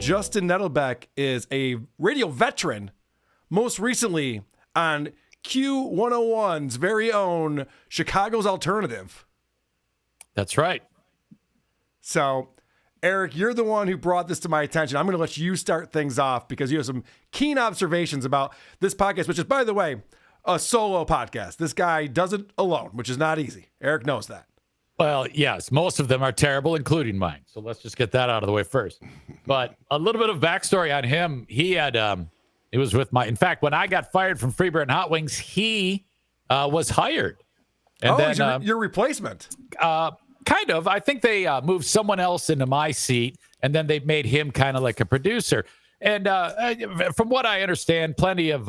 Justin Nettlebeck is a radio veteran, most recently on Q101's very own Chicago's Alternative. That's right. So, Eric, you're the one who brought this to my attention. I'm going to let you start things off because you have some keen observations about this podcast, which is, by the way, a solo podcast. This guy does it alone, which is not easy. Eric knows that. Well, yes, most of them are terrible, including mine. So let's just get that out of the way first. But a little bit of backstory on him. He had, it was with in fact, when I got fired from Freebird and Hot Wings, he was hired. And then, your replacement. Kind of. I think they moved someone else into my seat, and then they made him kind of like a producer. And from what I understand, plenty of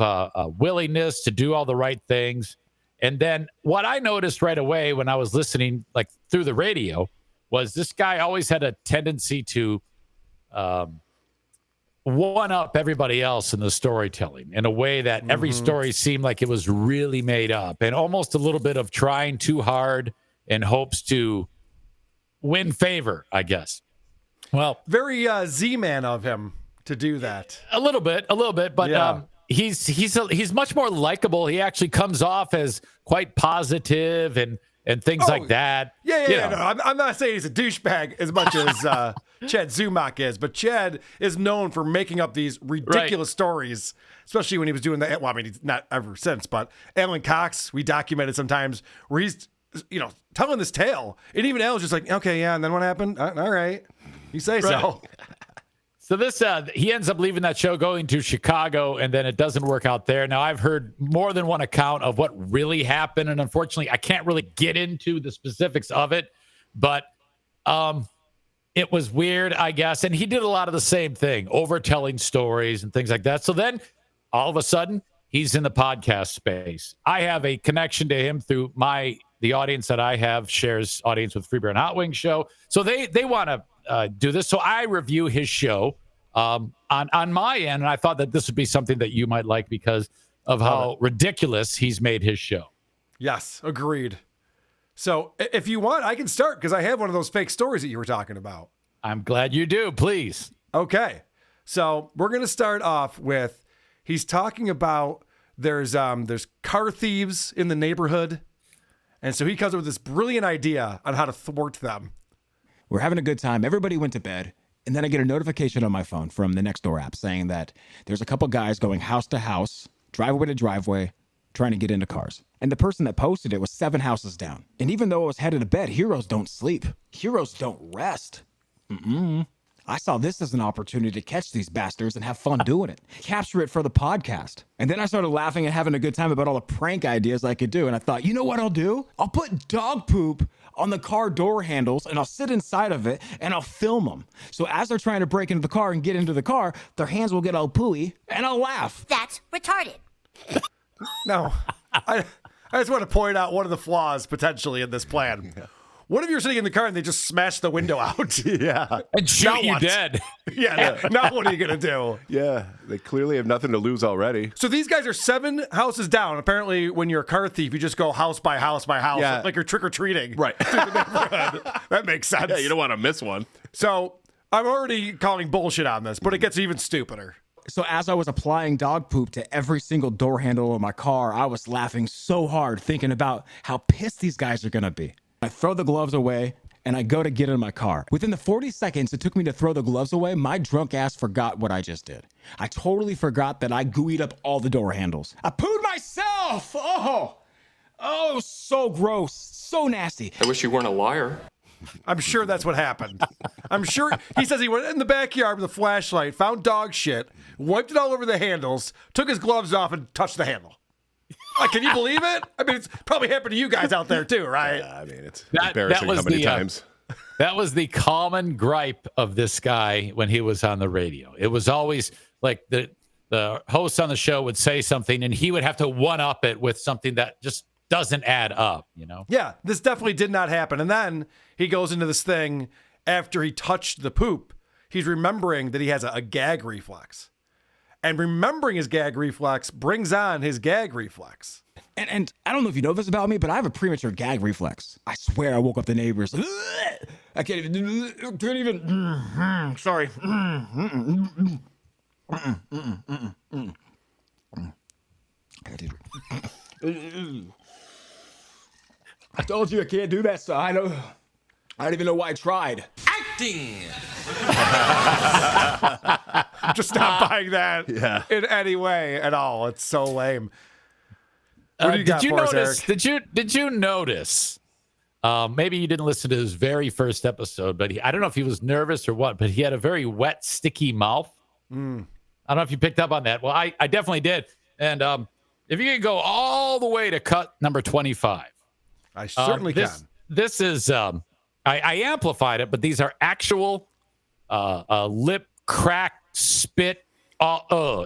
willingness to do all the right things. And then what I noticed right away when I was listening, like through the radio, was this guy always had a tendency to one up everybody else in the storytelling in a way that every story seemed like it was really made up, and almost a little bit of trying too hard in hopes to win favor, I guess. Well, very Z-man of him to do that. A little bit, but yeah. He's much more likable. He actually comes off as quite positive and things like that. Yeah. No, I'm not saying he's a douchebag as much as Chad Zumock is, but Chad is known for making up these ridiculous stories, especially when he was doing that. Well, I mean, he's not ever since, but Alan Cox, we documented sometimes where he's, telling this tale. And even Alan's just like, okay, yeah, and then what happened? All right. You say so. So this, he ends up leaving that show, going to Chicago, and then it doesn't work out there. Now, I've heard more than one account of what really happened, and unfortunately, I can't really get into the specifics of it, but it was weird, I guess, and he did a lot of the same thing, overtelling stories and things like that. So then, all of a sudden, he's in the podcast space. I have a connection to him through the audience that I have shares audience with Freebird and Hot Wings show, so they want to do this. So I review his show on my end, and I thought that this would be something that you might like because of how ridiculous he's made his show. Yes, agreed. So if you want, I can start because I have one of those fake stories that you were talking about. I'm glad you do. Please. Okay. So we're going to start off with, he's talking about there's car thieves in the neighborhood. And so he comes up with this brilliant idea on how to thwart them. We're having a good time. Everybody went to bed. And then I get a notification on my phone from the Nextdoor app saying that there's a couple guys going house to house, driveway to driveway, trying to get into cars. And the person that posted it was 7 houses down. And even though I was headed to bed, heroes don't sleep. Heroes don't rest. I saw this as an opportunity to catch these bastards and have fun doing it. Capture it for the podcast. And then I started laughing and having a good time about all the prank ideas I could do. And I thought, you know what I'll do? I'll put dog poop on the car door handles and I'll sit inside of it and I'll film them. So as they're trying to break into the car and get into the car, their hands will get all pooey and I'll laugh. That's retarded. No, I just want to point out one of the flaws potentially in this plan. What if you're sitting in the car and they just smash the window out? Yeah. And shoot you dead. Now what are you going to do? Yeah, they clearly have nothing to lose already. So these guys are 7 houses down. Apparently, when you're a car thief, you just go house by house by house, like you're trick-or-treating. Right. That makes sense. Yeah, you don't want to miss one. So I'm already calling bullshit on this, but it gets even stupider. So as I was applying dog poop to every single door handle of my car, I was laughing so hard thinking about how pissed these guys are going to be. I throw the gloves away and I go to get in my car. Within the 40 seconds it took me to throw the gloves away, my drunk ass forgot what I just did. I totally forgot that I gooeyed up all the door handles. I pooed myself! Oh, so gross, so nasty. I wish you weren't a liar. I'm sure that's what happened. I'm sure he says he went in the backyard with a flashlight, found dog shit, wiped it all over the handles, took his gloves off and touched the handle. Can you believe it? I mean, it's probably happened to you guys out there too, right? Yeah, I mean, it's embarrassing how many times. That was the common gripe of this guy when he was on the radio. It was always like the host on the show would say something and he would have to one-up it with something that just doesn't add up, Yeah, this definitely did not happen. And then he goes into this thing after he touched the poop. He's remembering that he has a gag reflex. And remembering his gag reflex brings on his gag reflex. And I don't know if you know this about me, but I have a premature gag reflex. I swear I woke up the neighbors. I can't even. Sorry. I told you I can't do that, so I don't even know why I tried. Acting. I'm just not buying that in any way at all. It's so lame. What do you got for us, Eric? Did you notice? Maybe you didn't listen to his very first episode, but I don't know if he was nervous or what, but he had a very wet, sticky mouth. I don't know if you picked up on that. Well, I definitely did. And if you could go all the way to cut number 25. I certainly can. This is, I amplified it, but these are actual lip crack, spit.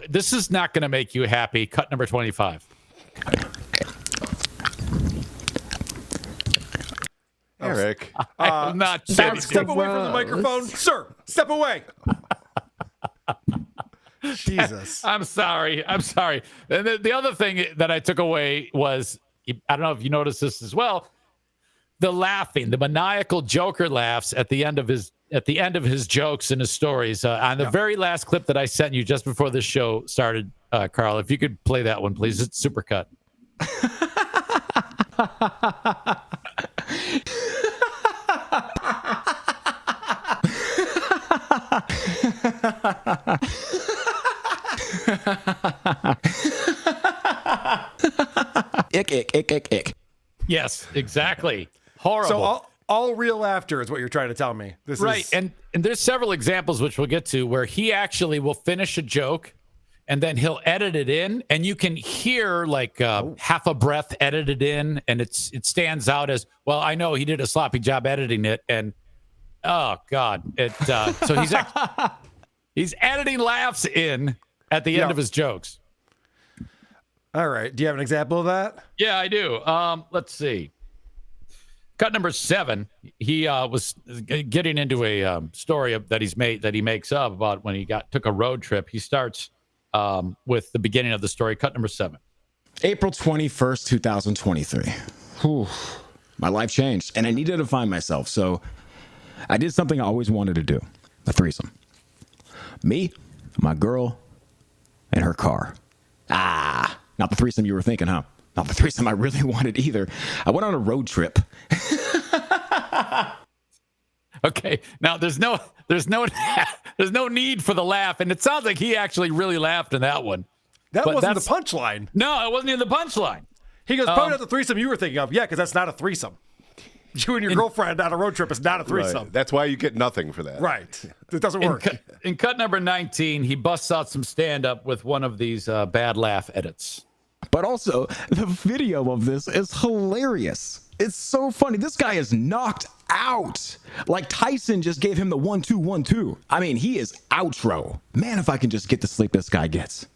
This is not going to make you happy. Cut number 25. Eric. I'm not Step away from the microphone. Sir, step away. Jesus. I'm sorry. And the other thing that I took away was, I don't know if you noticed this as well, the laughing, the maniacal Joker laughs at the end of his jokes and his stories. On the very last clip that I sent you just before this show started, Carl, if you could play that one, please. It's supercut. Ick. Yes, exactly. Horrible. So all real laughter is what you're trying to tell me. This right. is... And there's several examples which we'll get to where he actually will finish a joke and then he'll edit it in, and you can hear like half a breath edited in, and it stands out as, well, I know he did a sloppy job editing it, and oh God, so he's editing laughs in at the end of his jokes. All right. Do you have an example of that? Yeah, I do. Let's see. Cut number 7. He was getting into a story that he makes up about when he took a road trip. He starts with the beginning of the story. Cut number 7. April 21st, 2023. Whew. My life changed, and I needed to find myself, so I did something I always wanted to do. A threesome. Me, my girl, and her car. Not the threesome you were thinking, huh? Not the threesome I really wanted either. I went on a road trip. Okay, now there's no need for the laugh, and it sounds like he actually really laughed in that one. That wasn't the punchline. No, it wasn't even the punchline. He goes, probably not the threesome you were thinking of. Yeah, because that's not a threesome. You and your girlfriend on a road trip is not a threesome. Right. That's why you get nothing for that. Right. It doesn't work. In cut number 19, he busts out some stand-up with one of these bad laugh edits. But also, the video of this is hilarious. It's so funny. This guy is knocked out. Like Tyson just gave him the 1-2-1-2. I mean, he is outro. Man, if I can just get the sleep this guy gets.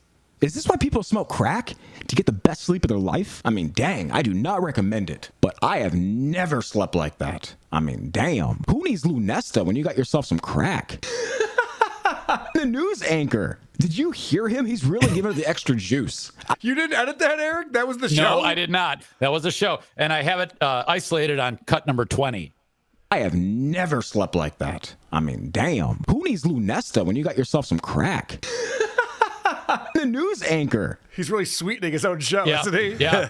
Is this why people smoke crack? To get the best sleep of their life? I mean, dang, I do not recommend it. But I have never slept like that. I mean, damn. Who needs Lunesta when you got yourself some crack? The news anchor. Did you hear him? He's really giving it the extra juice. You didn't edit that, Eric? That was the show? No, I did not. That was the show. And I have it isolated on cut number 20. I have never slept like that. I mean, damn. Who needs Lunesta when you got yourself some crack? The news anchor. He's really sweetening his own show, isn't he? Yeah.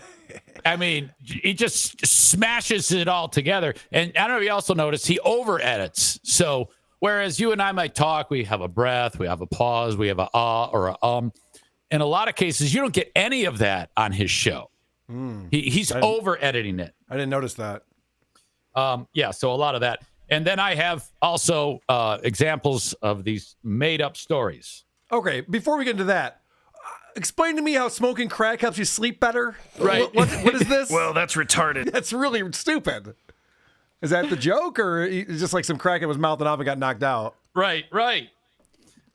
I mean, he just smashes it all together. And I don't know if you also noticed, he over edits. So whereas you and I might talk, we have a breath, we have a pause, we have a or a In a lot of cases, you don't get any of that on his show. He's over editing it. I didn't notice that. So a lot of that. And then I have also examples of these made up stories. Okay, before we get into that, explain to me how smoking crack helps you sleep better. Right. What is this? Well, that's retarded. That's really stupid. Is that the joke, or is just like some crack in his mouth and off and got knocked out? Right.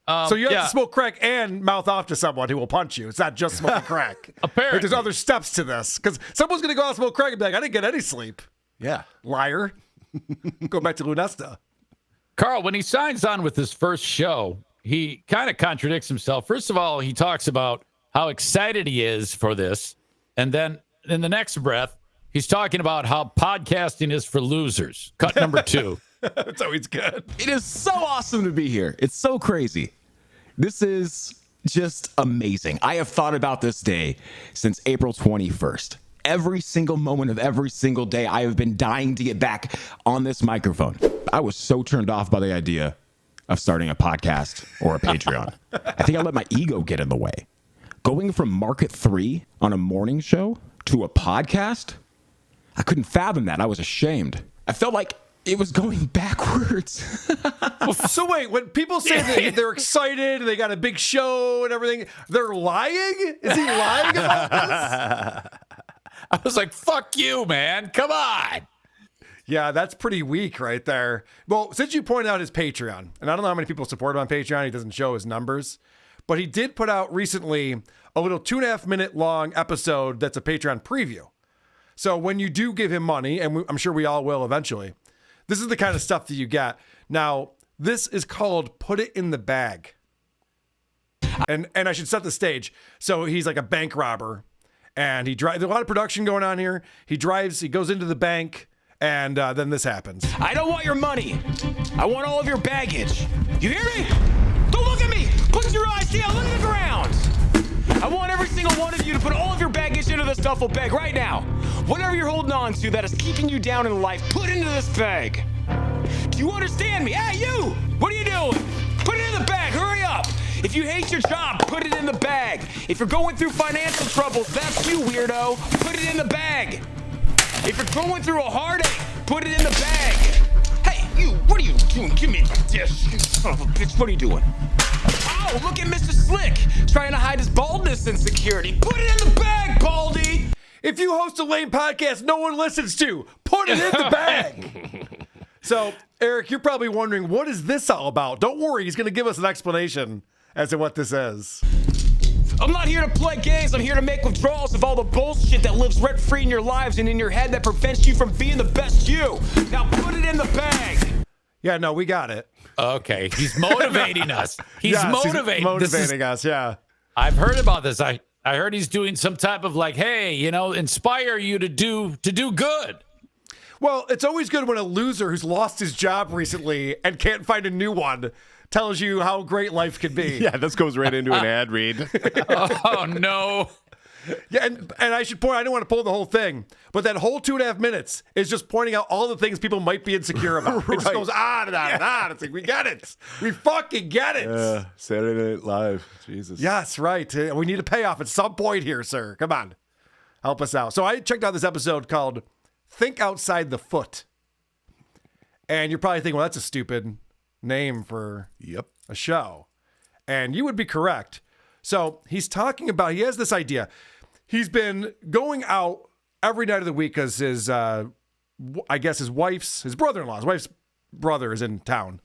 So you have to smoke crack and mouth off to someone who will punch you. It's not just smoking crack. Apparently. Like, there's other steps to this. Because someone's going to go out and smoke crack and be like, I didn't get any sleep. Yeah. Liar. Go back to Lunesta. Carl, when he signs on with his first show, he kind of contradicts himself. First of all, he talks about how excited he is for this. And then in the next breath, he's talking about how podcasting is for losers. Cut number 2. That's always good. It is so awesome to be here. It's so crazy. This is just amazing. I have thought about this day since April 21st. Every single moment of every single day, I have been dying to get back on this microphone. I was so turned off by the idea of starting a podcast or a Patreon. I think I let my ego get in the way. Going from Market 3 on a morning show to a podcast, I couldn't fathom that. I was ashamed. I felt like it was going backwards. So wait, when people say that they're excited and they got a big show and everything, they're lying? Is he lying about this? I was like, fuck you, man. Come on. Yeah, that's pretty weak right there. Well, since you pointed out his Patreon, and I don't know how many people support him on Patreon, he doesn't show his numbers, but he did put out recently a little 2.5 minute long episode that's a Patreon preview. So when you do give him money, and I'm sure we all will eventually, this is the kind of stuff that you get. Now, this is called Put It in the Bag. And I should set the stage. So he's like a bank robber, and he drives. There's a lot of production going on here. He goes into the bank, and then this happens. I don't want your money. I want all of your baggage. You hear me? Don't look at me. Put your eyes down. Look at the ground. I want every single one of you to put all of your baggage into this duffel bag right now. Whatever you're holding on to that is keeping you down in life, put into this bag. Do you understand me? Hey, you! What are you doing? Put it in the bag. Hurry up. If you hate your job, put it in the bag. If you're going through financial troubles, that's you, weirdo. Put it in the bag. If you're going through a heartache, put it in the bag. Hey, you, what are you doing? Give me this, you son of a bitch. What are you doing? Oh, look at Mr. Slick, trying to hide his baldness insecurity. Put it in the bag, Baldy. If you host a lame podcast no one listens to, put it in the bag. So, Eric, you're probably wondering, what is this all about? Don't worry, he's going to give us an explanation as to what this is. I'm not here to play games. I'm here to make withdrawals of all the bullshit that lives rent-free in your lives and in your head that prevents you from being the best you. Now put it in the bag. Yeah, no, we got it. Okay, he's motivating us. He's motivating us, yeah. I've heard about this. I heard he's doing some type of like, hey, inspire you to do good. Well, it's always good when a loser who's lost his job recently and can't find a new one tells you how great life could be. Yeah, this goes right into an ad read. Oh, no. Yeah, and I should point, I don't want to pull the whole thing, but that whole 2.5 minutes is just pointing out all the things people might be insecure about. It just goes on and on and on. It's like, we get it. We fucking get it. Saturday Night Live. Jesus. Yes, right. We need a payoff at some point here, sir. Come on. Help us out. So I checked out this episode called Think Outside the Foot. And you're probably thinking, well, that's a stupid name for a show. And you would be correct. So he's talking about, he has this idea. He's been going out every night of the week because his brother-in-law's wife's brother is in town.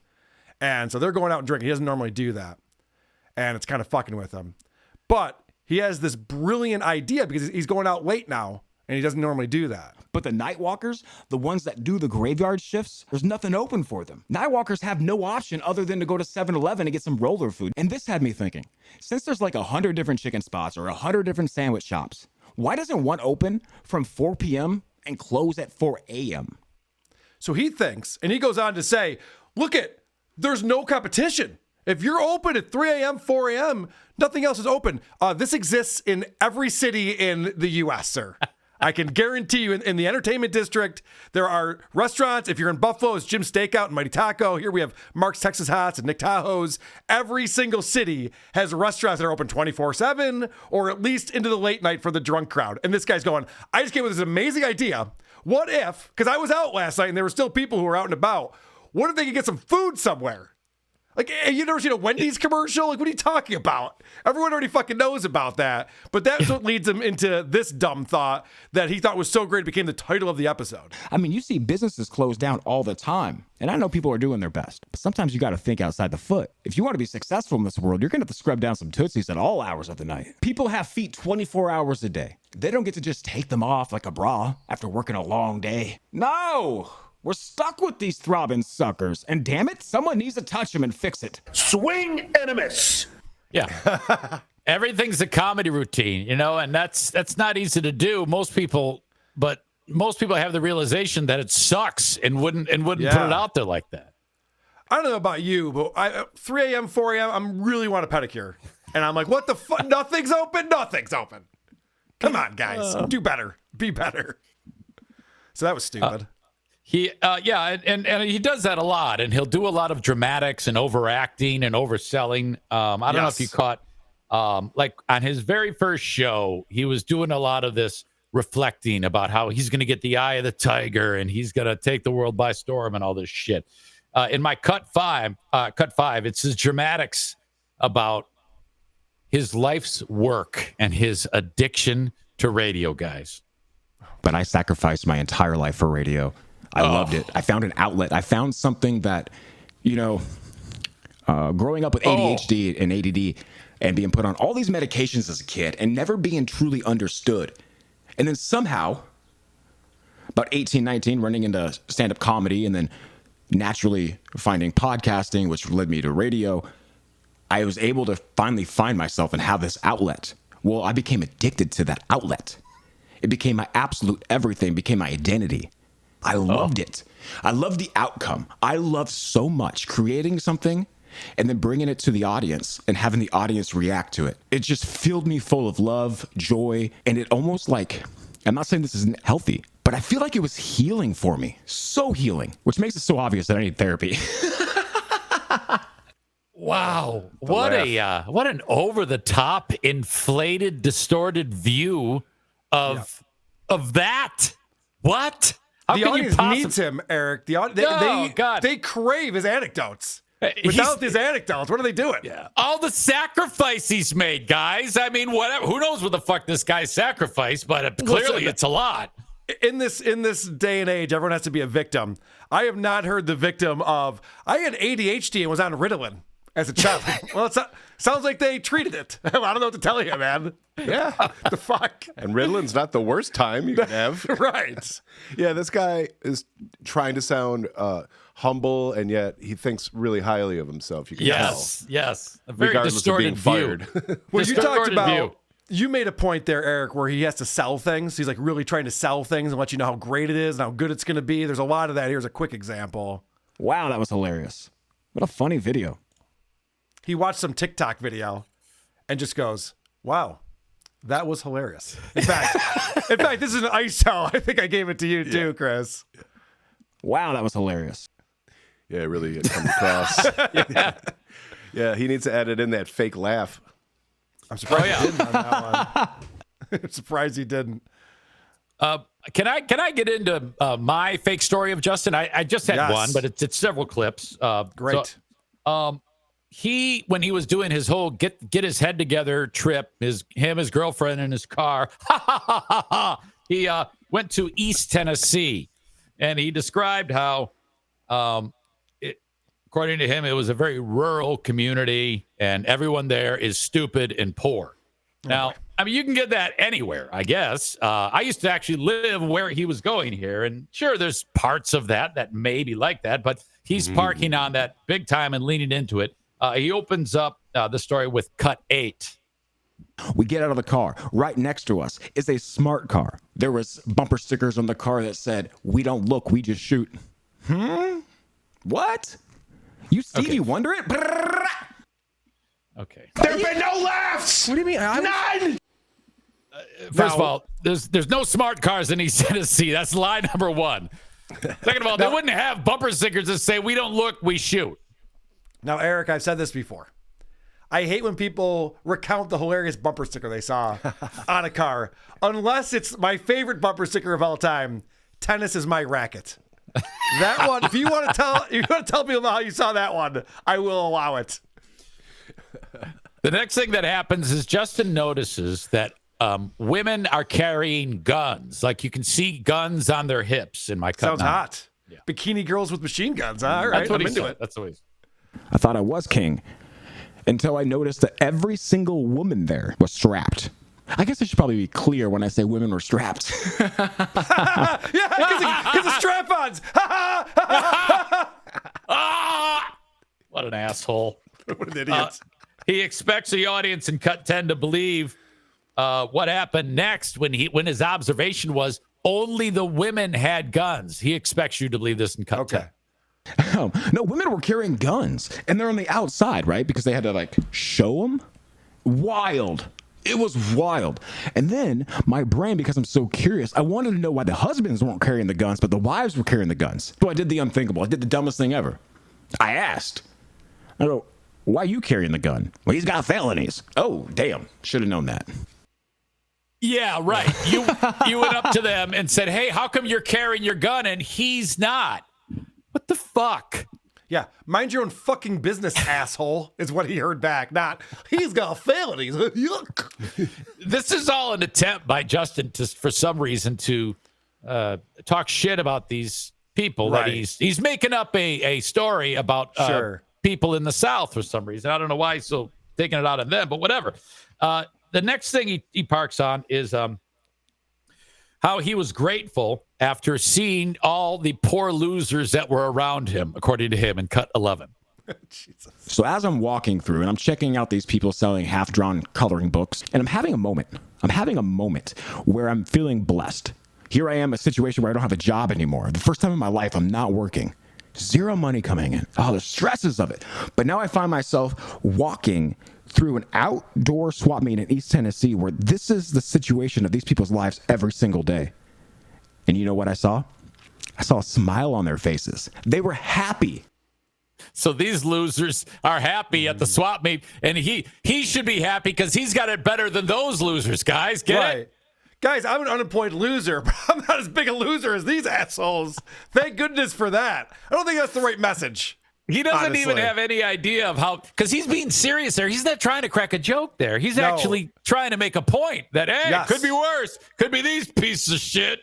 And so they're going out and drinking. He doesn't normally do that. And it's kind of fucking with him. But he has this brilliant idea because he's going out late now and he doesn't normally do that. But the night walkers, the ones that do the graveyard shifts, there's nothing open for them. Night walkers have no option other than to go to 7-Eleven and get some roller food. And this had me thinking, since there's like 100 different chicken spots or 100 different sandwich shops, why doesn't one open from 4 p.m. and close at 4 a.m.? So he thinks, and he goes on to say, there's no competition. If you're open at 3 a.m., 4 a.m., nothing else is open. This exists in every city in the U.S., sir. I can guarantee you in the entertainment district, there are restaurants. If you're in Buffalo, it's Jim's Steakout and Mighty Taco. Here we have Mark's Texas Hots and Nick Tahoe's. Every single city has restaurants that are open 24/7 or at least into the late night for the drunk crowd. And this guy's going, I just came with this amazing idea. What if, because I was out last night and there were still people who were out and about, what if they could get some food somewhere? Like, you never seen a Wendy's commercial? Like, what are you talking about? Everyone already fucking knows about that. But that's what leads him into this dumb thought that he thought was so great it became the title of the episode. I mean, you see businesses close down all the time. And I know people are doing their best. But sometimes you got to think outside the foot. If you want to be successful in this world, you're going to have to scrub down some Tootsies at all hours of the night. People have feet 24 hours a day. They don't get to just take them off like a bra after working a long day. No! We're stuck with these throbbing suckers. And damn it, someone needs to touch them and fix it. Swing and a miss. Yeah. Everything's a comedy routine, and that's not easy to do. Most people have the realization that it sucks and wouldn't put it out there like that. I don't know about you, but 3 a.m., 4 a.m., I'm really want a pedicure. And I'm like, what the fuck? Nothing's open? Nothing's open. Come on, guys. Do better. Be better. So that was stupid. And he does that a lot, and he'll do a lot of dramatics and overacting and overselling. I don't know if you caught, like on his very first show, he was doing a lot of this reflecting about how he's going to get the eye of the tiger and he's going to take the world by storm and all this shit. In my cut five, it's his dramatics about his life's work and his addiction to radio, guys. But I sacrificed my entire life for radio. I loved it. I found an outlet. I found something that, growing up with ADHD and ADD and being put on all these medications as a kid and never being truly understood. And then somehow, about 18, 19, running into stand-up comedy and then naturally finding podcasting, which led me to radio, I was able to finally find myself and have this outlet. Well, I became addicted to that outlet. It became my absolute everything, became my identity. I loved it. I loved the outcome. I loved so much creating something and then bringing it to the audience and having the audience react to it. It just filled me full of love, joy, and it almost like, I'm not saying this isn't healthy, but I feel like it was healing for me. So healing, which makes it so obvious that I need therapy. Wow. What an over-the-top, inflated, distorted view of that. What? How the can audience you needs him, Eric. They crave his anecdotes. Without his anecdotes, what are they doing? Yeah. All the sacrifice he's made, guys. I mean, whatever. Who knows what the fuck this guy sacrificed, but clearly it's a lot. In this day and age, everyone has to be a victim. I have not heard the victim of, I had ADHD and was on Ritalin as a child. Well, sounds like they treated it. I don't know what to tell you, man. Yeah. The fuck? And Ritalin's not the worst time you can have. Right. Yeah, this guy is trying to sound humble, and yet he thinks really highly of himself. You can tell. Yes. A very regardless distorted of being view. fired. Well, you talked about, you made a point there, Eric, where he has to sell things. He's like really trying to sell things and let you know how great it is and how good it's going to be. There's a lot of that. Here's a quick example. Wow, that was hilarious. What a funny video. He watched some TikTok video and just goes, wow, that was hilarious. In fact, this is an ISO. I think I gave it to you too, Chris. Wow, that was hilarious. Yeah, really, it comes across. Yeah, he needs to edit in that fake laugh. I'm surprised he didn't on that one. I'm surprised he didn't. Can I get into my fake story of Justin? I just had one, but it's several clips. Great. So, when he was doing his whole get his head together trip, his girlfriend in his car, he went to East Tennessee, and he described how, according to him, it was a very rural community, and everyone there is stupid and poor. Now, I mean, you can get that anywhere, I guess. I used to actually live where he was going here, and sure, there's parts of that may be like that, but he's parking on that big time and leaning into it. He opens up the story with cut 8. We get out of the car. Right next to us is a smart car. There was bumper stickers on the car that said, "We don't look, we just shoot." What? You Stevie Wonder it? Okay. There've been no laughs. What do you mean? None. First of all, there's no smart cars in East Tennessee. That's lie number one. Second of all, they wouldn't have bumper stickers that say, "We don't look, we shoot." Now, Eric, I've said this before. I hate when people recount the hilarious bumper sticker they saw on a car, unless it's my favorite bumper sticker of all time. Tennis is my racket. That one, if you want to tell people how you saw that one, I will allow it. The next thing that happens is Justin notices that women are carrying guns. Like you can see guns on their hips in my cut. Sounds hot. Yeah. Bikini girls with machine guns. All right, that's what I'm he into said. it. That's what he said. I thought I was king until I noticed that every single woman there was strapped. I guess I should probably be clear when I say women were strapped. Yeah, because of strap-ons. What an asshole. What an idiot. He expects the audience in cut 10 to believe what happened next when his observation was only the women had guns. He expects you to believe this in cut 10. No, women were carrying guns, and they're on the outside, right? Because they had to, like, show them. Wild. It was wild. And then my brain, because I'm so curious, I wanted to know why the husbands weren't carrying the guns, but the wives were carrying the guns. So I did the unthinkable. I did the dumbest thing ever. I asked, I go, why are you carrying the gun? Well, he's got felonies. Oh, damn. Should have known that. Yeah, right. You went up to them and said, hey, how come you're carrying your gun and he's not? What the fuck? Yeah, mind your own fucking business, asshole, is what he heard back. Not, he's got felonies. Yuck. This is all an attempt by Justin to, for some reason, to talk shit about these people. Right. That he's making up a story about people in the South for some reason. I don't know why he's so taking it out on them, but whatever. The next thing he parks on is how he was grateful after seeing all the poor losers that were around him, according to him, in cut 11. Jesus. So as I'm walking through and I'm checking out these people selling half-drawn coloring books, and I'm having a moment. I'm having a moment where I'm feeling blessed. Here I am, a situation where I don't have a job anymore. The first time in my life I'm not working. Zero money coming in. Oh, the stresses of it. But now I find myself walking through an outdoor swap meet in East Tennessee where this is the situation of these people's lives every single day. And you know what I saw? I saw a smile on their faces. They were happy. So these losers are happy at the swap meet, and he should be happy because he's got it better than those losers, guys. Get it? Guys, I'm an unemployed loser, but I'm not as big a loser as these assholes. Thank goodness for that. I don't think that's the right message. He doesn't even have any idea of how, because he's being serious there. He's not trying to crack a joke there. He's actually trying to make a point that, hey, it could be worse. Could be these pieces of shit.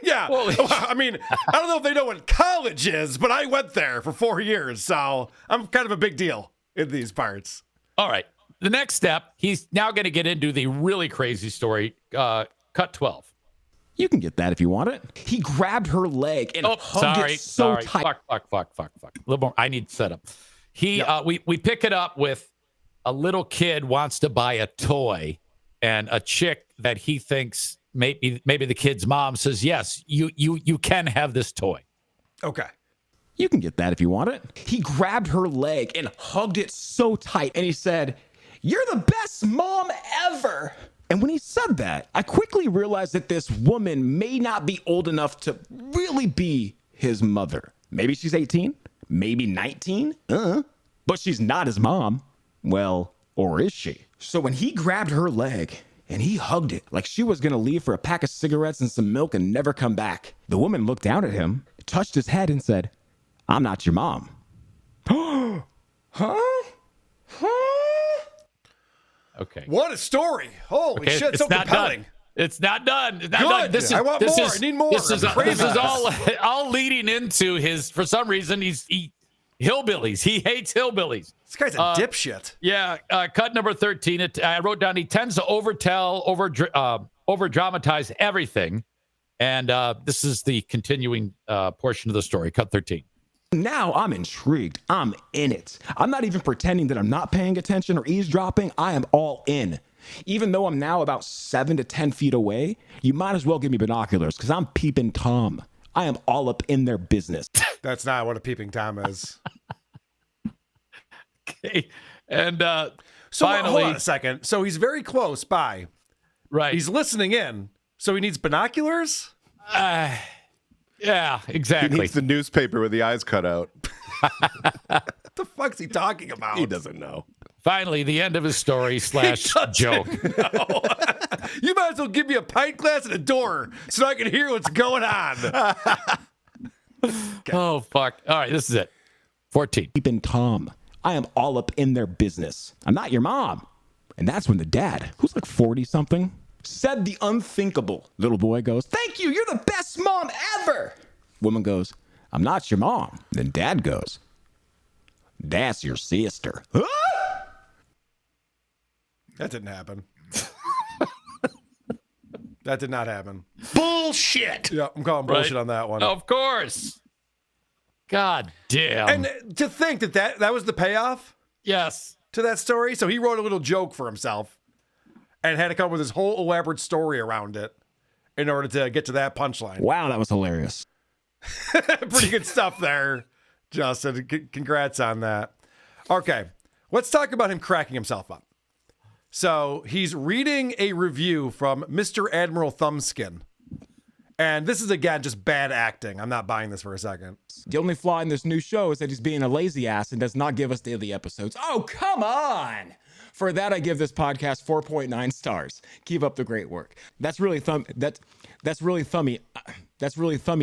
Yeah. I mean, I don't know if they know what college is, but I went there for 4 years, so I'm kind of a big deal in these parts. All right. The next step, he's now going to get into the really crazy story, cut 12. You can get that if you want it. He grabbed her leg and hugged it so tight. Fuck. A little more. I need setup. We pick it up with a little kid wants to buy a toy, and a chick that he thinks maybe the kid's mom says, yes, you can have this toy. Okay. You can get that if you want it. He grabbed her leg and hugged it so tight, and he said, you're the best mom ever. And when he said that, I quickly realized that this woman may not be old enough to really be his mother. Maybe she's 18, maybe 19, but she's not his mom. Well, or is she? So when he grabbed her leg and he hugged it like she was going to leave for a pack of cigarettes and some milk and never come back, the woman looked down at him, touched his head and said, I'm not your mom. Huh? Okay. What a story. Holy shit, so compelling. It's not done. It's not Good. done. I want more. I need more. This is all leading into his, for some reason, he hillbillies. He hates hillbillies. This guy's a dipshit. Yeah. Cut number 13. I wrote down, he tends to over dramatize everything. And this is the continuing portion of the story. Cut 13. Now I'm intrigued. I'm in it. I'm not even pretending that I'm not paying attention or eavesdropping. I am all in. Even though I'm now about 7 to 10 feet away, you might as well give me binoculars because I'm peeping Tom. I am all up in their business. That's not what a peeping Tom is. Okay. And so finally, hold on a second. So he's very close by. Right. He's listening in. So he needs binoculars? Yeah, exactly. He needs the newspaper with the eyes cut out. What the fuck's he talking about? He doesn't know. Finally, the end of his story / joke. You might as well give me a pint glass and a door so I can hear what's going on. Oh, fuck. All right, this is it. 14. Peeping Tom. I am all up in their business. I'm not your mom. And that's when the dad, who's like 40-something, said the unthinkable. Little boy goes, thank you, you're the best mom ever. Woman goes, I'm not your mom. Then dad goes, that's your sister. That didn't happen. That did not happen. Bullshit. Yeah, I'm calling bullshit on that one. Of course. God damn. And to think that was the payoff? Yes. to that story. So he wrote a little joke for himself and had to come up with his whole elaborate story around it in order to get to that punchline. Wow, that was hilarious. Pretty good stuff there, Justin. Congrats on that. Okay, let's talk about him cracking himself up. So he's reading a review from Mr. Admiral Thumbskin. And this is, again, just bad acting. I'm not buying this for a second. The only flaw in this new show is that he's being a lazy ass and does not give us daily episodes. Oh, come on! For that, I give this podcast 4.9 stars. Keep up the great work. That's really thummy. That's really thummy,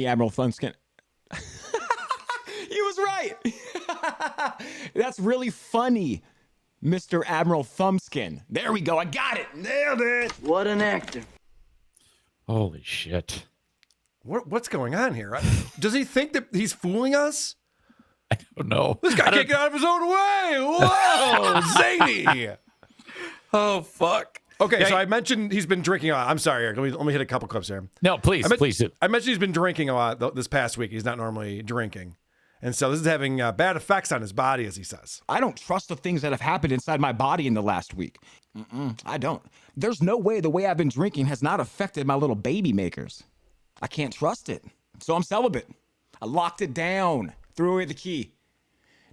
Admiral Thumbskin. He was right. That's really funny, Mr. Admiral Thumbskin. There we go. I got it. Nailed it. What an actor. Holy shit. What's going on here? Does he think that he's fooling us? I don't know. This guy can't get out of his own way. Whoa, zany. Oh, fuck. Okay, Yeah, so I mentioned he's been drinking a lot. I'm sorry, Eric. Let me hit a couple clips here. No, please do. I mentioned he's been drinking a lot this past week. He's not normally drinking. And so this is having bad effects on his body, as he says. I don't trust the things that have happened inside my body in the last week. I don't. There's no way the way I've been drinking has not affected my little baby makers. I can't trust it. So I'm celibate. I locked it down. Threw away the key.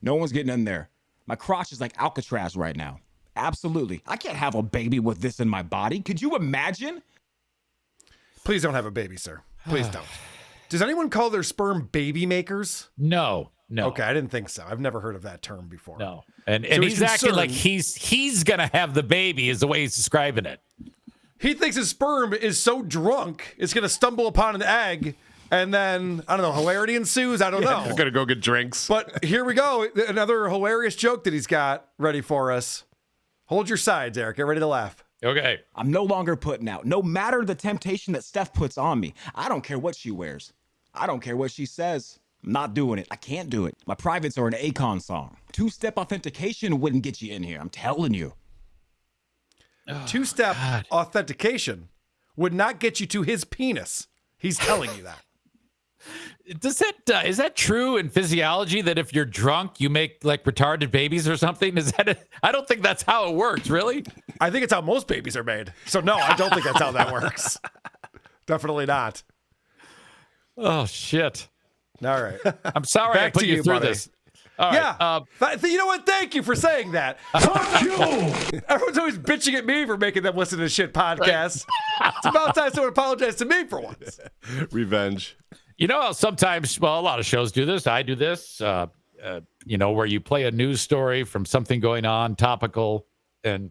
No one's getting in there. My crotch is like Alcatraz right now. Absolutely. I can't have a baby with this in my body. Could you imagine? Please don't have a baby, sir. Please don't. Does anyone call their sperm baby makers? No. Okay, I didn't think so. I've never heard of that term before. No. And So he's acting like he's going to have the baby is the way he's describing it. He thinks his sperm is so drunk, it's going to stumble upon an egg, and then, I don't know, hilarity ensues? I don't know. They're gonna go get drinks. But here we go. Another hilarious joke that he's got ready for us. Hold your sides, Eric. Get ready to laugh. Okay. I'm no longer putting out. No matter the temptation that Steph puts on me. I don't care what she wears. I don't care what she says. I'm not doing it. I can't do it. My privates are an Akon song. Two-step authentication wouldn't get you in here. I'm telling you. Two-step authentication would not get you to his penis. He's telling you that. Is that true in physiology that if you're drunk, you make like retarded babies or something? I don't think that's how it works, really. I think it's how most babies are made. So no, I don't think that's how that works. Definitely not. Oh, shit. All right. I'm sorry I Back put to you you, through buddy. this. All right. Yeah. You know what? Thank you for saying that. Fuck you. Everyone's always bitching at me for making them listen to shit podcasts. It's about time someone apologized to me for once. Revenge. You know how sometimes, well, a lot of shows do this. I do this, where you play a news story from something going on, topical, and,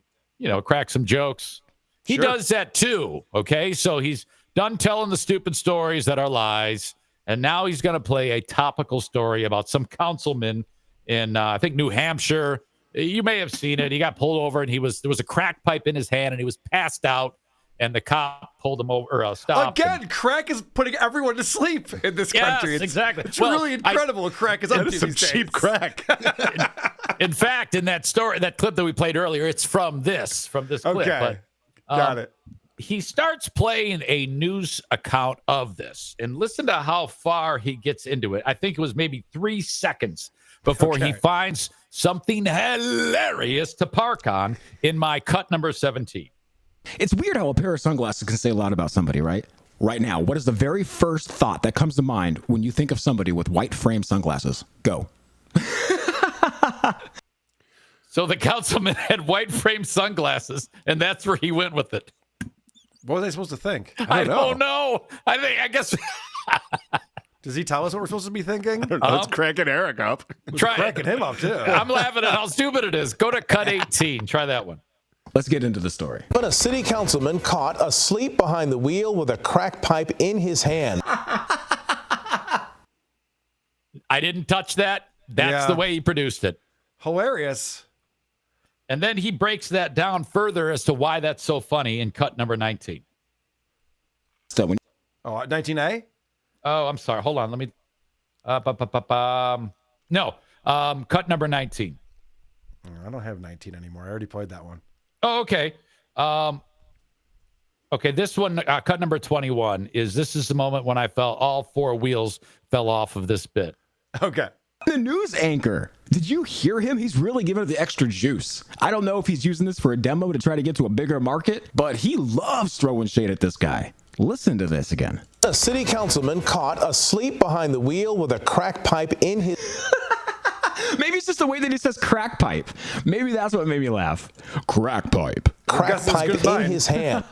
crack some jokes. He Sure. does that too, okay? So he's done telling the stupid stories that are lies, and now he's going to play a topical story about some councilman in, I think, New Hampshire. You may have seen it. He got pulled over, and there was a crack pipe in his hand, and he was passed out. And the cop pulled him over, stopped. Again, crack is putting everyone to sleep in this country. Yes, exactly. It's really incredible. Crack is up to Some these cheap days. crack. In fact, in that story, that clip that we played earlier, it's from this clip. Okay. But, Got it. He starts playing a news account of this, and listen to how far he gets into it. I think it was maybe 3 seconds before he finds something hilarious to park on in my cut number 17. It's weird how a pair of sunglasses can say a lot about somebody, right? Right now, what is the very first thought that comes to mind when you think of somebody with white frame sunglasses? Go. So the councilman had white frame sunglasses, and that's where he went with it. What was I supposed to think? I don't know. I guess. Does he tell us what we're supposed to be thinking? Let's cracking Eric up. Try Cracking him up, too. I'm laughing at how stupid it is. Go to cut 18. Try that one. Let's get into the story. But a city councilman caught asleep behind the wheel with a crack pipe in his hand. I didn't touch that. That's Yeah. the way he produced it. Hilarious. And then he breaks that down further as to why that's so funny in cut number 19. So when Oh, 19A? Oh, I'm sorry. Hold on. Let me. No. Cut number 19. I don't have 19 anymore. I already played that one. Oh, okay. Okay, this one, cut number 21, this is the moment when I fell, all 4 wheels fell off of this bit. Okay. the news anchor Did you hear him? He's really giving it the extra juice. I don't know if he's using this for a demo to try to get to a bigger market, but he loves throwing shade at this guy. Listen to this again. A city councilman caught asleep behind the wheel with a crack pipe in his... Maybe it's just the way that he says crack pipe. Maybe that's what made me laugh. Crack pipe. Crack pipe in his hand.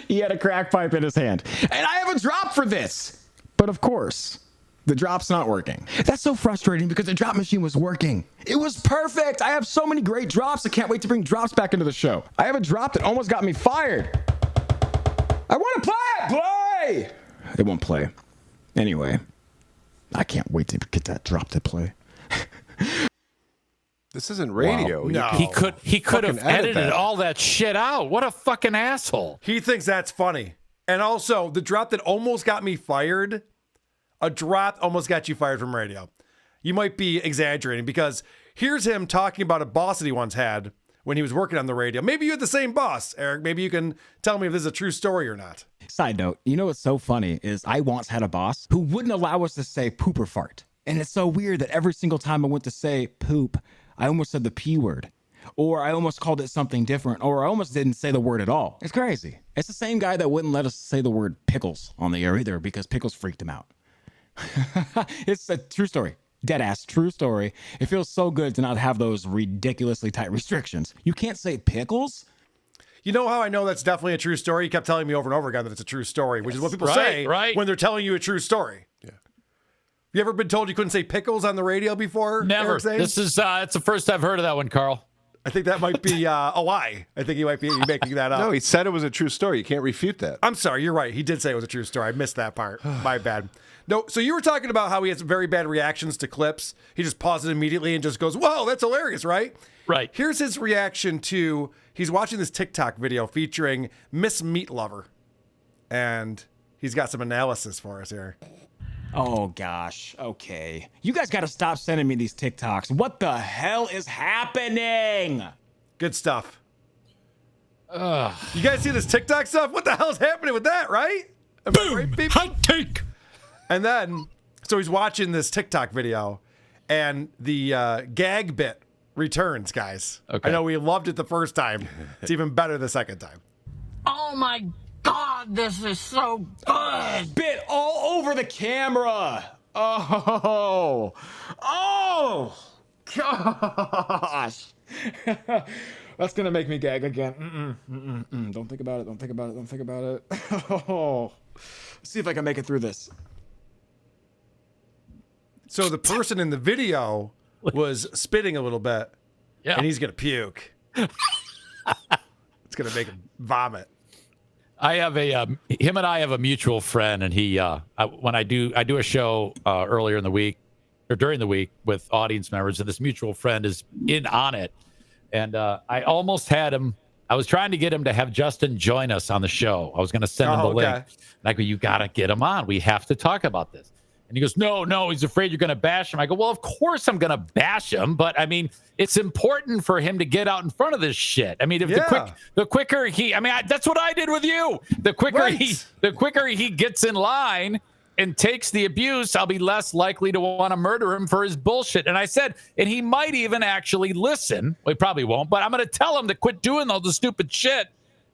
He had a crack pipe in his hand. And I have a drop for this. But of course, the drop's not working. That's so frustrating because the drop machine was working. It was perfect. I have so many great drops. I can't wait to bring drops back into the show. I have a drop that almost got me fired. I want to play it. Play. It won't play. Anyway, I can't wait to get that drop to play. This isn't radio. No. He could have Fucking edit edited that. all that shit out. What a fucking asshole. He thinks that's funny. And also, the drop that almost got me fired, a drop almost got you fired from radio. You might be exaggerating because here's him talking about a boss that he once had when he was working on the radio. Maybe you had the same boss, Eric. Maybe you can tell me if this is a true story or not. Side note, you know what's so funny is I once had a boss who wouldn't allow us to say poop or fart. And it's so weird that every single time I went to say poop, I almost said the P word. Or I almost called it something different. Or I almost didn't say the word at all. It's crazy. It's the same guy that wouldn't let us say the word pickles on the air either because pickles freaked him out. It's a true story. Deadass true story. It feels so good to not have those ridiculously tight restrictions. You can't say pickles? You know how I know that's definitely a true story? He kept telling me over and over again that it's a true story, which is what people Right, say right. when they're telling you a true story. Yeah. You ever been told you couldn't say pickles on the radio before? Never. Eric Zane? This is it's the first I've heard of that one, Carl. I think that might be a lie. I think he might be making that up. No, he said it was a true story. You can't refute that. I'm sorry, you're right. He did say it was a true story. I missed that part. My bad. No, so you were talking about how he has very bad reactions to clips. He just pauses immediately and just goes, whoa, that's hilarious, right? Right. Here's his reaction to, he's watching this TikTok video featuring Miss Meat Lover. And he's got some analysis for us here. Oh, gosh. Okay. You guys got to stop sending me these TikToks. What the hell is happening? Good stuff. You guys see this TikTok stuff? What the hell's happening with that, right? Am I right, people? Hot take. And then, so he's watching this TikTok video, and the gag bit returns, guys. Okay. I know we loved it the first time. It's even better the second time. Oh my God, this is so good. Bit all over the camera. Oh, gosh. That's going to make me gag again. Don't think about it. Don't think about it. Don't think about it. Oh, let's see if I can make it through this. So the person in the video was spitting a little bit, Yeah. and he's going to puke. It's going to make him vomit. I have him and I have a mutual friend, and he when I do a show earlier in the week or during the week with audience members, and this mutual friend is in on it, and I almost had him. I was trying to get him to have Justin join us on the show. I was going to send him the link. And I go, you got to get him on. We have to talk about this. And he goes, no, he's afraid you're going to bash him. I go, well, of course I'm going to bash him, but I mean, it's important for him to get out in front of this shit. I mean, if the quicker he, that's what I did with you. The quicker he gets in line and takes the abuse, I'll be less likely to want to murder him for his bullshit. And I said, and he might even actually listen. Well, he probably won't, but I'm going to tell him to quit doing all the stupid shit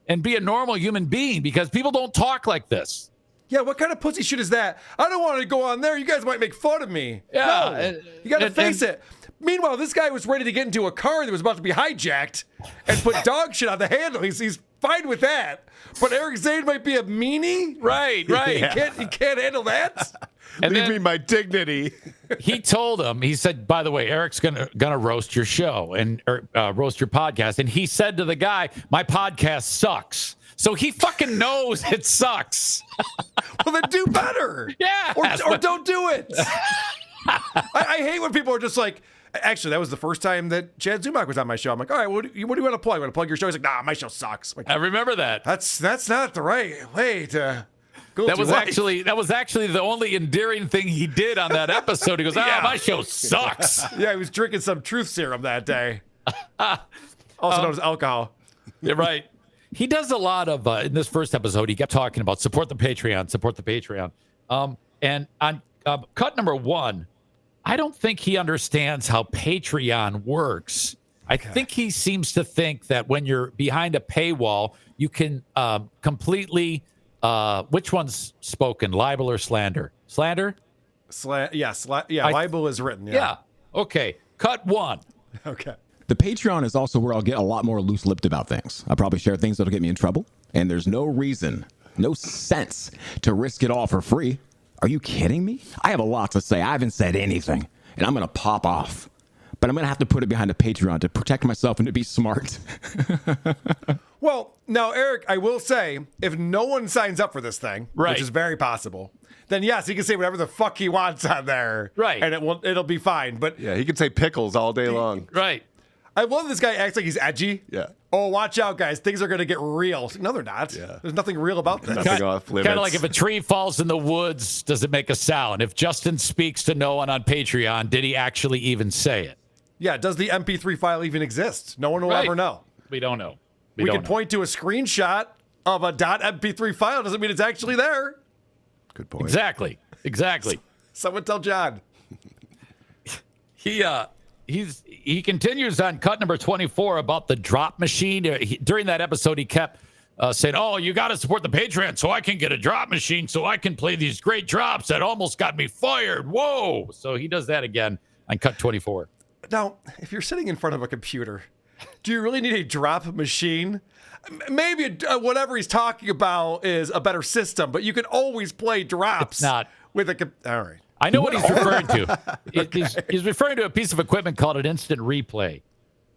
and be a normal human being because people don't talk like this. Yeah, what kind of pussy shit is that? I don't want to go on there. You guys might make fun of me. Yeah, No, you got to face it. Meanwhile, this guy was ready to get into a car that was about to be hijacked and put dog shit on the handle. He's fine with that. But Eric Zane might be a meanie. Right. Yeah. He can't handle that. And Leave then me my dignity. he told him, he said, by the way, Eric's gonna roast your show and roast your podcast. And he said to the guy, my podcast sucks. So he fucking knows it sucks. Well, then do better. Yeah. Or don't do it. I hate when people are just like, actually, that was the first time that Chad Zumock was on my show. I'm like, all right, what do you want to plug? You want to plug your show? He's like, nah, my show sucks. I'm like, I remember that. that's not the right way to go That through was life. that was actually the only endearing thing he did on that episode. He goes, my show sucks. Yeah, he was drinking some truth serum that day. Also known as alcohol. You're right. He does a lot of, in this first episode, he kept talking about support the Patreon. And on cut number 1, I don't think he understands how Patreon works. I think he seems to think that when you're behind a paywall, you can completely. Which one's spoken? Libel or slander? Slander? Libel is written. Yeah. Okay. Cut one. Okay. The Patreon is also where I'll get a lot more loose-lipped about things. I'll probably share things that'll get me in trouble, and there's no reason, no sense to risk it all for free. Are you kidding me? I have a lot to say. I haven't said anything, and I'm going to pop off. But I'm going to have to put it behind a Patreon to protect myself and to be smart. Well, now, Eric, I will say, if no one signs up for this thing, which is very possible, then yes, he can say whatever the fuck he wants on there. Right. And it'll be fine. But Yeah, he could say pickles all day long. Right. I love this guy acts like he's edgy. Yeah. Oh, watch out, guys. Things are going to get real. No, they're not. Yeah. There's nothing real about this. Nothing off limits. Kind of like if a tree falls in the woods, does it make a sound? If Justin speaks to no one on Patreon, did he actually even say it? Yeah, does the MP3 file even exist? No one will ever know. We don't know. We can point to a screenshot of a .mp3 file. Doesn't mean it's actually there. Good point. Exactly. Someone tell John. He continues on cut number 24 about the drop machine. During that episode, he kept saying, "Oh, you got to support the Patreon so I can get a drop machine so I can play these great drops that almost got me fired." Whoa! So he does that again on cut 24. Now, if you're sitting in front of a computer, do you really need a drop machine? Maybe whatever he's talking about is a better system, but you can always play drops. It's not. With a all right. I know what he's referring to. He's referring to a piece of equipment called an instant replay.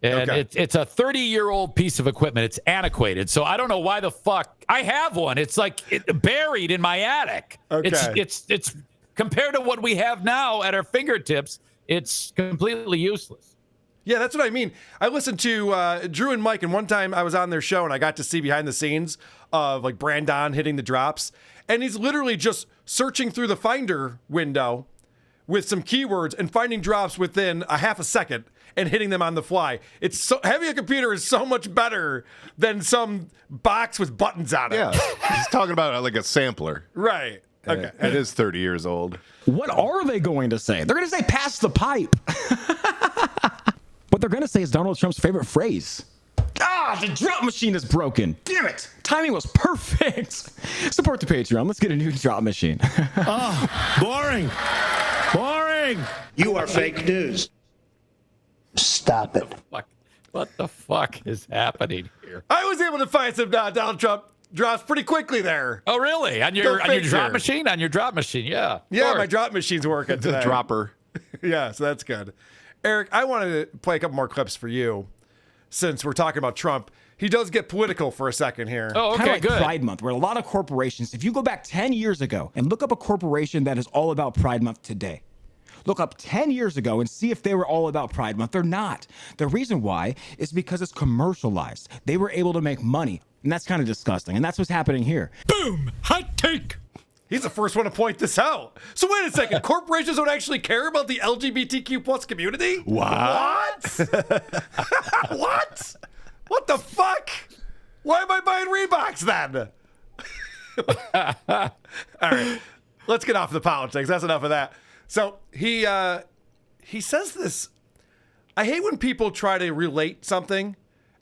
And it's a 30-year-old piece of equipment. It's antiquated. So I don't know why the fuck. I have one. It's like buried in my attic. Okay. It's compared to what we have now at our fingertips, it's completely useless. Yeah, that's what I mean. I listened to Drew and Mike, and one time I was on their show, and I got to see behind the scenes of like Brandon hitting the drops. And he's literally just searching through the Finder window with some keywords and finding drops within a half a second and hitting them on the fly. It's so having a computer is so much better than some box with buttons on it. Yeah, he's talking about like a sampler. Right. Okay. It is 30 years old. What are they going to say? They're going to say, "Pass the pipe." What they're going to say is Donald Trump's favorite phrase. Ah, the drop machine is broken. Damn it. Timing was perfect. Support the Patreon. Let's get a new drop machine. Boring. You are fake news. Stop it. What the fuck is happening here? I was able to find some Donald Trump drops pretty quickly there. Oh, really? On your drop machine? On your drop machine, yeah. Yeah, my drop machine's working today. The dropper. Yeah, so that's good. Eric, I wanted to play a couple more clips for you since we're talking about Trump. He does get political for a second here. Oh, okay, Kind of like good. Pride Month, where a lot of corporations, if you go back 10 years ago and look up a corporation that is all about Pride Month today, look up 10 years ago and see if they were all about Pride Month. They're not. The reason why is because it's commercialized. They were able to make money, and that's kind of disgusting. And that's what's happening here. Boom! Hot take! He's the first one to point this out. So wait a second. Corporations don't actually care about the LGBTQ plus community? What? What? What the fuck? Why am I buying Reeboks then? All right. Let's get off the politics. That's enough of that. So he says this. I hate when people try to relate something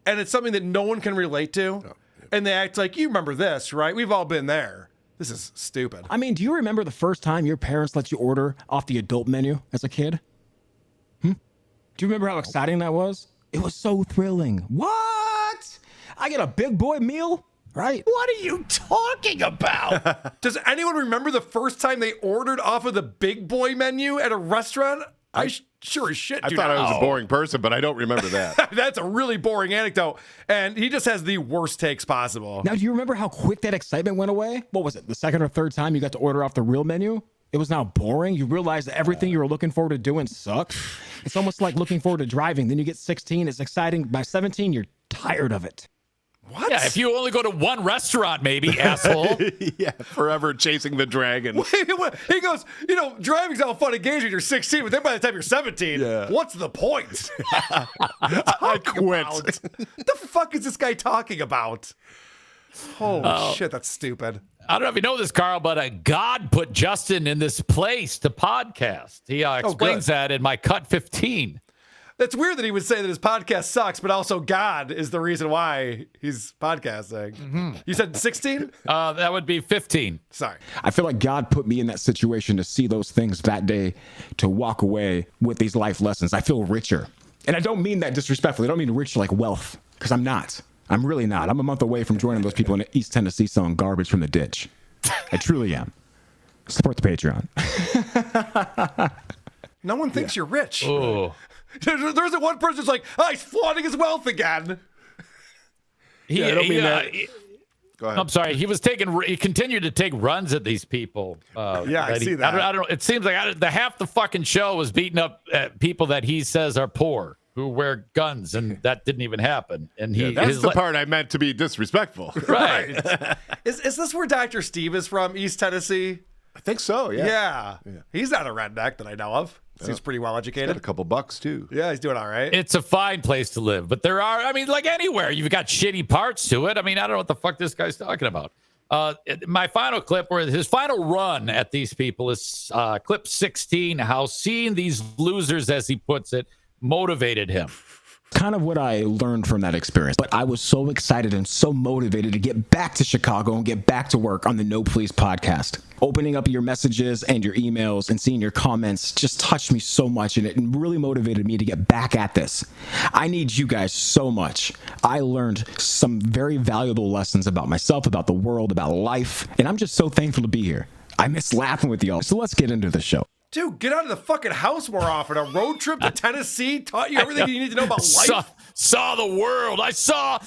and it's something that no one can relate to. And they act like, you remember this, right? We've all been there. This is stupid. I mean, do you remember the first time your parents let you order off the adult menu as a kid? Do you remember how exciting that was? It was so thrilling. What? I get a big boy meal, right? What are you talking about? Does anyone remember the first time they ordered off of the big boy menu at a restaurant? I sure as shit I do thought not. I was a boring person, but I don't remember that. That's a really boring anecdote. And he just has the worst takes possible. Now, do you remember how quick that excitement went away? What was it, the second or third time you got to order off the real menu? It was now boring. You realized that everything you were looking forward to doing sucked. It's almost like looking forward to driving. Then you get 16, it's exciting. By 17, you're tired of it. What? Yeah, if you only go to one restaurant, maybe, asshole. Yeah, forever chasing the dragon. He goes, driving's all fun and games when you're 16, but then by the time you're 17, what's the point? I quit. What the fuck is this guy talking about? Holy shit, that's stupid. I don't know if you know this, Carl, but God put Justin in this place to podcast. He explains that in my Cut 15. That's weird that he would say that his podcast sucks, but also God is the reason why he's podcasting. Mm-hmm. You said 16? That would be 15. Sorry. I feel like God put me in that situation to see those things that day, to walk away with these life lessons. I feel richer. And I don't mean that disrespectfully. I don't mean rich like wealth, because I'm not. I'm really not. I'm a month away from joining those people in East Tennessee selling garbage from the ditch. I truly am. Support the Patreon. No one thinks you're rich. Oh. There isn't one person who's like, he's flaunting his wealth again. I don't mean that. Go ahead. I'm sorry. He continued to take runs at these people. I see that. I don't know. It seems like half the fucking show was beating up people that he says are poor, who wear guns, and that didn't even happen. And that's the part I meant to be disrespectful. Right. Is this where Dr. Steve is from, East Tennessee? I think so, yeah. He's not a redneck that I know of. Seems pretty well educated. Got a couple bucks, too. Yeah, he's doing all right. It's a fine place to live, but there are, like anywhere, you've got shitty parts to it. I don't know what the fuck this guy's talking about. My final clip, where his final run at these people, is clip 16, how seeing these losers, as he puts it, motivated him. Kind of what I learned from that experience. But I was so excited and so motivated to get back to Chicago and get back to work on the No Please podcast. Opening up your messages and your emails and seeing your comments just touched me so much, and it really motivated me to get back at this. I need you guys so much. I learned some very valuable lessons about myself, about the world, about life, and I'm just so thankful to be here. I miss laughing with y'all. So let's get into the show. Dude, get out of the fucking house more often. A road trip to Tennessee taught you everything you need to know about life. Saw the world. I saw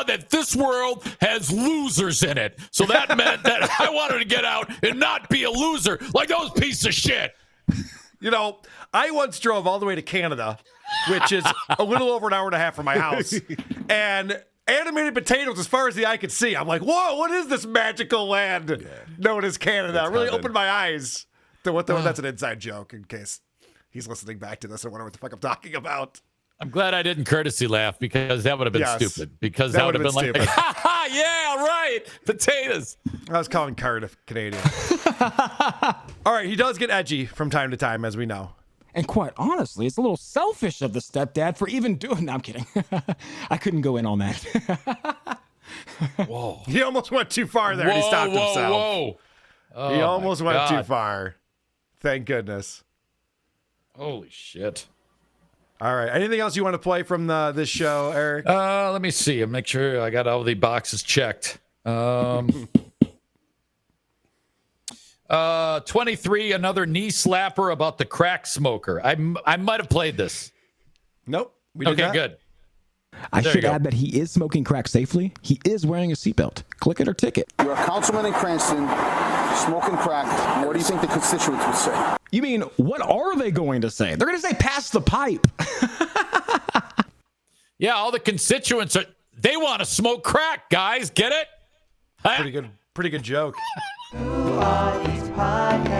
that this world has losers in it. So that meant that I wanted to get out and not be a loser like those pieces of shit. You know, I once drove all the way to Canada, which is a little over an hour and a half from my house, and animated potatoes as far as the eye could see. I'm like, whoa, what is this magical land known as Canada? It really opened my eyes. That's an inside joke in case he's listening back to this and wondering what the fuck I'm talking about. I'm glad I didn't courtesy laugh, because that would have been stupid. Because that would have been like, ha ha, yeah, right, potatoes. I was calling Cardiff Canadian. All right, he does get edgy from time to time, as we know. And quite honestly, it's a little selfish of the stepdad for even doing... No, I'm kidding. I couldn't go in on that. Whoa. He almost went too far there and he stopped himself. Whoa. Oh, he almost went too far. Thank goodness. Holy shit. All right. Anything else you want to play from this show, Eric? Let me see. I'll make sure I got all the boxes checked. 23, another knee slapper about the crack smoker. I might have played this. Nope. We did not. Good. I should add that he is smoking crack safely. He is wearing a seatbelt. Click it or ticket. You're a councilman in Cranston, smoking crack. What do you think the constituents would say? You mean, what are they going to say? They're going to say, pass the pipe. Yeah, all the constituents they want to smoke crack, guys. Get it? Pretty good joke. Who are these podcasts?